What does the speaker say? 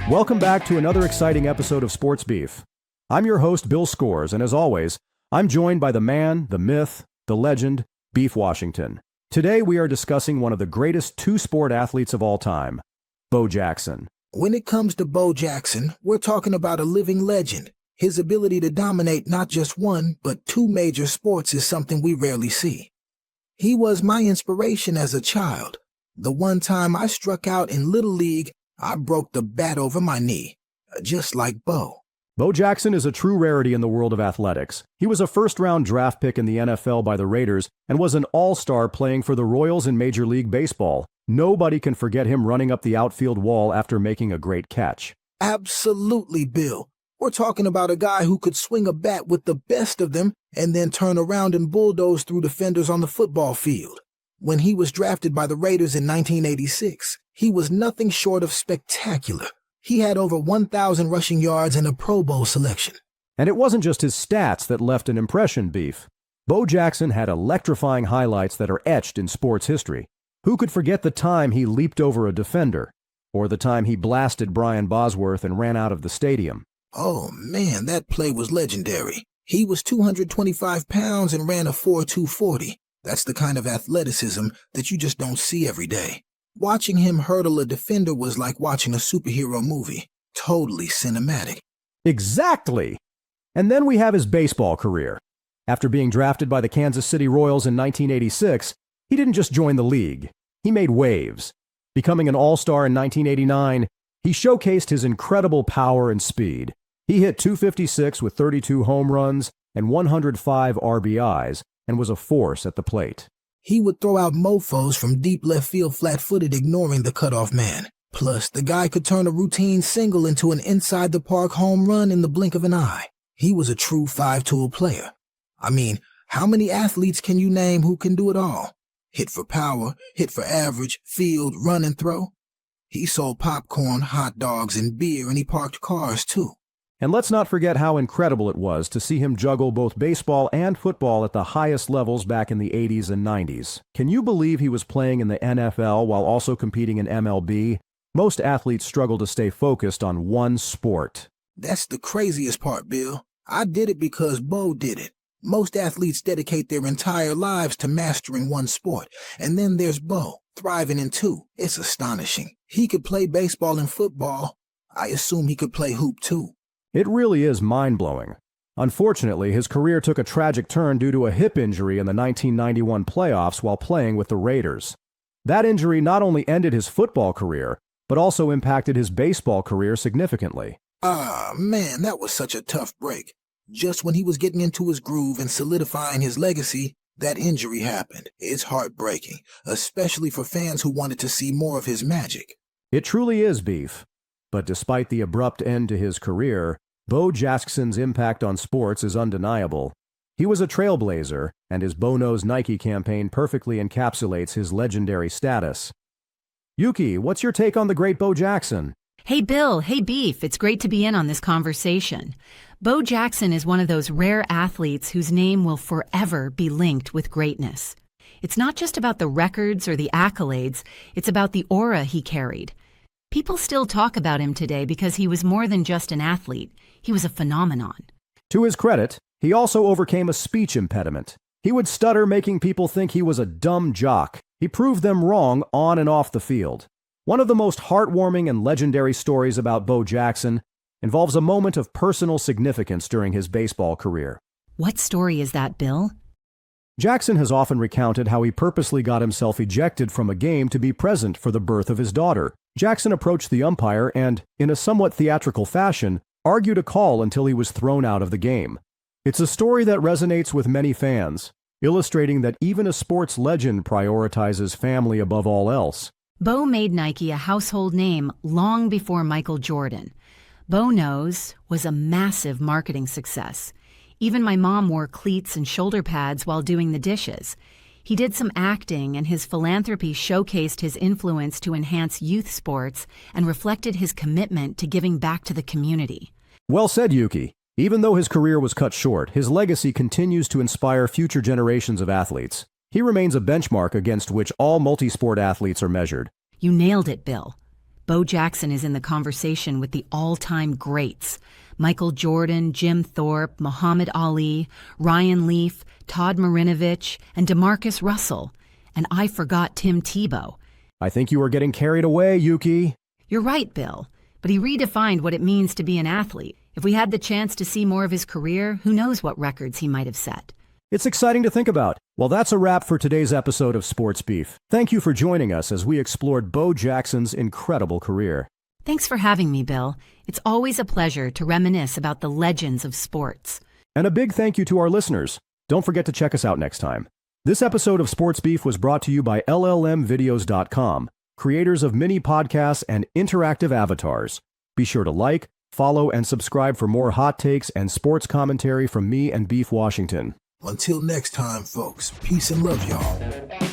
Welcome back to another exciting episode of Sports Beef. I'm your host, Bill Scores, and as always, I'm joined by the man, the myth, the legend, Beef Washington. Today we are discussing one of the greatest two-sport athletes of all time, Bo Jackson. When it comes to Bo Jackson, we're talking about a living legend. His ability to dominate not just one, but two major sports is something we rarely see. He was my inspiration as a child. The one time I struck out in Little League, I broke the bat over my knee, just like Bo. Bo Jackson is a true rarity in the world of athletics. He was a first-round draft pick in the NFL by the Raiders and was an all-star playing for the Royals in Major League Baseball. Nobody can forget him running up the outfield wall after making a great catch. Absolutely, Bill. We're talking about a guy who could swing a bat with the best of them and then turn around and bulldoze through defenders on the football field. When he was drafted by the Raiders in 1986, he was nothing short of spectacular. He had over 1,000 rushing yards and a Pro Bowl selection. And it wasn't just his stats that left an impression, Beef. Bo Jackson had electrifying highlights that are etched in sports history. Who could forget the time he leaped over a defender? Or the time he blasted Brian Bosworth and ran out of the stadium? Oh man, that play was legendary. He was 225 pounds and ran a 4.240. That's the kind of athleticism that you just don't see every day. Watching him hurdle a defender was like watching a superhero movie. Totally cinematic. Exactly! And then we have his baseball career. After being drafted by the Kansas City Royals in 1986, he didn't just join the league. He made waves. Becoming an all-star in 1989, he showcased his incredible power and speed. He hit .256 with 32 home runs and 105 RBIs and was a force at the plate. He would throw out mofos from deep left field flat-footed, ignoring the cutoff man. Plus, the guy could turn a routine single into an inside-the-park home run in the blink of an eye. He was a true five-tool player. I mean, how many athletes can you name who can do it all? Hit for power, hit for average, field, run and throw. He sold popcorn, hot dogs, and beer, and he parked cars, too. And let's not forget how incredible it was to see him juggle both baseball and football at the highest levels back in the 80s and 90s. Can you believe he was playing in the NFL while also competing in MLB? Most athletes struggle to stay focused on one sport. That's the craziest part, Bill. I did it because Bo did it. Most athletes dedicate their entire lives to mastering one sport. And then there's Bo, thriving in two. It's astonishing. He could play baseball and football. I assume he could play hoop, too. It really is mind-blowing. Unfortunately, his career took a tragic turn due to a hip injury in the 1991 playoffs while playing with the Raiders. That injury not only ended his football career, but also impacted his baseball career significantly. Man, that was such a tough break. Just when he was getting into his groove and solidifying his legacy, that injury happened. It's heartbreaking, especially for fans who wanted to see more of his magic. It truly is, Beef. But despite the abrupt end to his career, Bo Jackson's impact on sports is undeniable. He was a trailblazer, and his Bo Knows Nike campaign perfectly encapsulates his legendary status. Yuki, what's your take on the great Bo Jackson? Hey Bill, hey Beef, it's great to be in on this conversation. Bo Jackson is one of those rare athletes whose name will forever be linked with greatness. It's not just about the records or the accolades, it's about the aura he carried. People still talk about him today because he was more than just an athlete. He was a phenomenon. To his credit, he also overcame a speech impediment. He would stutter, making people think he was a dumb jock. He proved them wrong on and off the field. One of the most heartwarming and legendary stories about Bo Jackson involves a moment of personal significance during his baseball career. What story is that, Bill? Jackson has often recounted how he purposely got himself ejected from a game to be present for the birth of his daughter. Jackson approached the umpire and, in a somewhat theatrical fashion, argued a call until he was thrown out of the game. It's a story that resonates with many fans, illustrating that even a sports legend prioritizes family above all else. Bo made Nike a household name long before Michael Jordan. Bo Knows was a massive marketing success. Even my mom wore cleats and shoulder pads while doing the dishes. He did some acting, and his philanthropy showcased his influence to enhance youth sports and reflected his commitment to giving back to the community. Well said, Yuki. Even though his career was cut short, his legacy continues to inspire future generations of athletes. He remains a benchmark against which all multi-sport athletes are measured. You nailed it, Bill. Bo Jackson is in the conversation with the all-time greats: Michael Jordan, Jim Thorpe, Muhammad Ali, Ryan Leaf, Todd Marinovich, and DeMarcus Russell. And I forgot Tim Tebow. I think you are getting carried away, Yuki. You're right, Bill. But he redefined what it means to be an athlete. If we had the chance to see more of his career, who knows what records he might have set. It's exciting to think about. Well, that's a wrap for today's episode of Sports Beef. Thank you for joining us as we explored Bo Jackson's incredible career. Thanks for having me, Bill. It's always a pleasure to reminisce about the legends of sports. And a big thank you to our listeners. Don't forget to check us out next time. This episode of Sports Beef was brought to you by LLMvideos.com, creators of mini podcasts and interactive avatars. Be sure to like, follow, and subscribe for more hot takes and sports commentary from me and Beef Washington. Until next time, folks, peace and love, y'all.